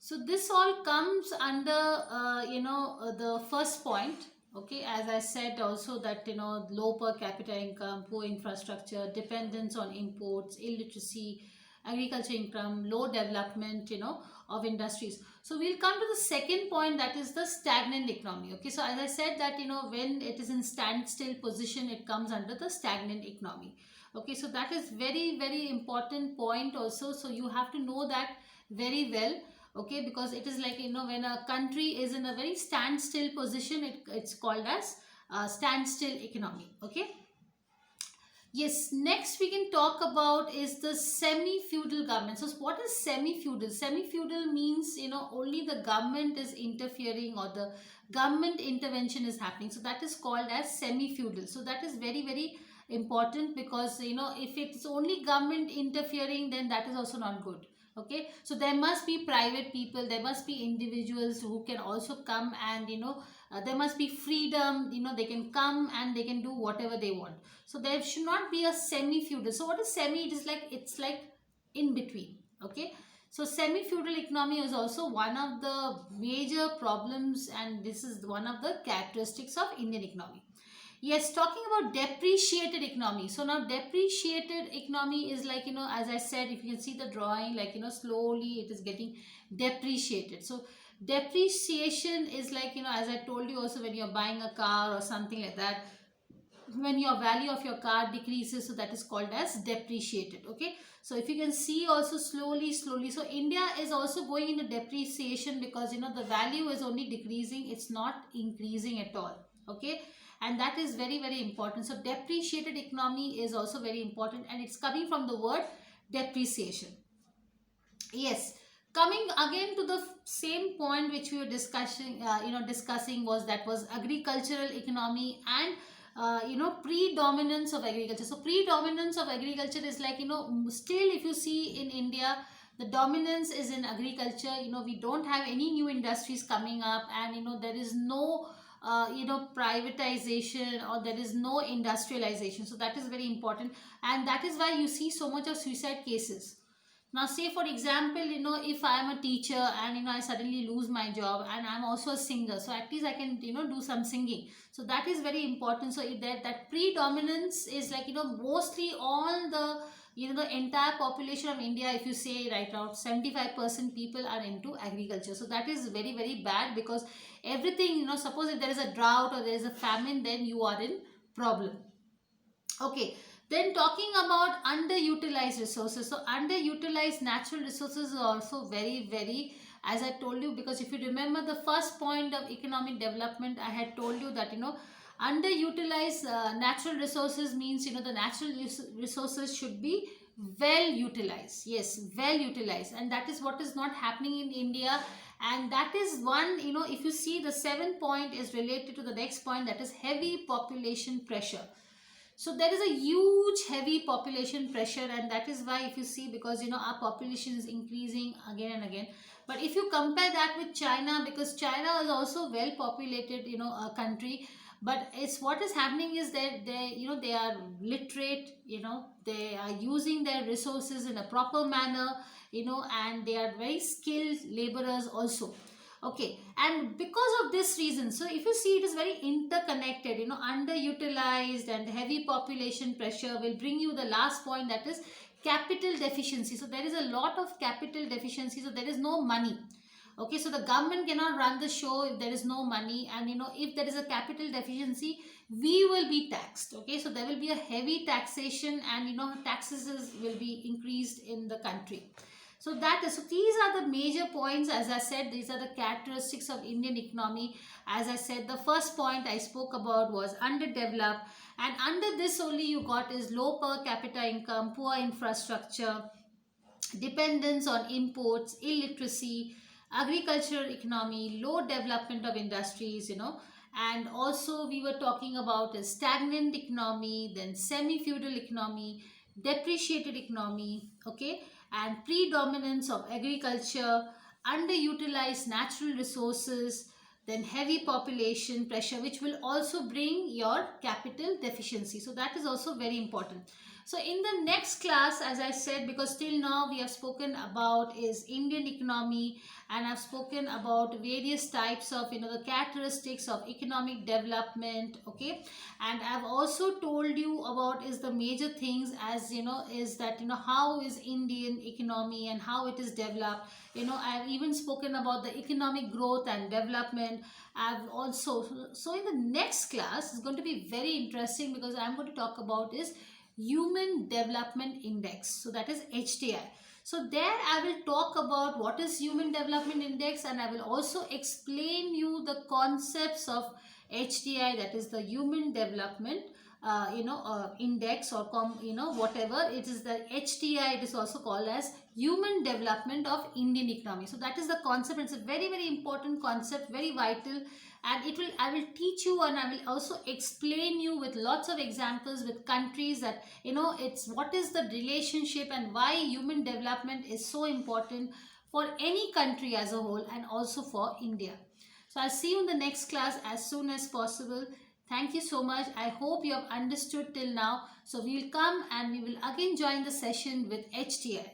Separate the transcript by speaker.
Speaker 1: So this all comes under the first point. Okay, as I said also that low per capita income, poor infrastructure, dependence on imports, illiteracy, agriculture income, low development of industries. So we'll come to the second point, that is the stagnant economy. Okay, so as I said that when it is in standstill position, it comes under the stagnant economy. Okay, so that is very very important point also. So you have to know that very well. Okay, because it is like when a country is in a very standstill position, it's called as standstill economy. Okay. Yes, next we can talk about is the semi-feudal government. So what is semi-feudal? Semi-feudal means only the government is interfering, or the government intervention is happening. So that is called as semi-feudal. So that is very very important, because if it's only government interfering, then that is also not good. Okay, so there must be private people, there must be individuals who can also come, and there must be freedom. They can come and they can do whatever they want. So there should not be a semi feudal. So what is semi? It's like in between. Okay, so semi feudal economy is also one of the major problems, and this is one of the characteristics of Indian economy. Yes, talking about depreciated economy. So now depreciated economy is like, as I said, if you can see the drawing, like, slowly it is getting depreciated. So depreciation is like, as I told you also, when you're buying a car or something like that, when your value of your car decreases, so that is called as depreciated. Okay, so if you can see also, slowly, so India is also going into depreciation, because the value is only decreasing, it's not increasing at all. Okay, and that is very very important. So depreciated economy is also very important, and it's coming from the word depreciation. Yes, coming again to the same point which we were discussing, was that was agricultural economy, and predominance of agriculture. So predominance of agriculture is like, still if you see in India, the dominance is in agriculture. We don't have any new industries coming up, and there is no privatization, or there is no industrialization. So that is very important, and that is why you see so much of suicide cases. Now say for example, if I am a teacher, and I suddenly lose my job, and I'm also a singer, so at least I can do some singing. So that is very important. So if that predominance is like, mostly all the the entire population of India, if you say right now 75% people are into agriculture. So that is very very bad, because everything, suppose if there is a drought or there is a famine, then you are in problem. Okay, then talking about underutilized resources. So underutilized natural resources are also very very, as I told you, because if you remember the first point of economic development, I had told you that underutilized natural resources means the natural resources should be well utilized. Yes, well utilized, and that is what is not happening in India. And that is one, if you see, the seventh point is related to the next point, that is heavy population pressure. So there is a huge heavy population pressure, and that is why, if you see, because our population is increasing again and again. But if you compare that with China, because China is also well populated a country, but it's what is happening is that they are literate, they are using their resources in a proper manner, and they are very skilled laborers also. Okay, and because of this reason, so if you see, it is very interconnected. Underutilized and heavy population pressure will bring you the last point, that is capital deficiency. So there is a lot of capital deficiency, so there is no money. Okay, so the government cannot run the show if there is no money, and if there is a capital deficiency, we will be taxed. Okay, so there will be a heavy taxation, and taxes will be increased in the country. So that is, so these are the major points. As I said, these are the characteristics of Indian economy. As I said, the first point I spoke about was underdeveloped, and under this only you got is low per capita income, poor infrastructure, dependence on imports, illiteracy, agricultural economy, low development of industries, and also we were talking about a stagnant economy, then semi-feudal economy, depreciated economy. Okay, and predominance of agriculture, underutilized natural resources, then heavy population pressure, which will also bring your capital deficiency. So that is also very important. So in the next class, as I said, because till now we have spoken about is Indian economy, and I've spoken about various types of, the characteristics of economic development, okay. And I've also told you about is the major things, as is that, how is Indian economy and how it is developed. I've even spoken about the economic growth and development. I've also, so in the next class is going to be very interesting, because I'm going to talk about is Human Development Index, so that is HDI. So there I will talk about what is Human Development Index, and I will also explain you the concepts of HDI, that is the Human Development Index, or whatever it is, the HDI, it is also called as Human Development of Indian Economy. So that is the concept. It's a very, very important concept, very vital, and I will teach you, and I will also explain you with lots of examples with countries, that it's what is the relationship and why human development is so important for any country as a whole, and also for India. So I'll see you in the next class as soon as possible. Thank you so much. I hope you have understood till now. So we'll come and we will again join the session with HDI.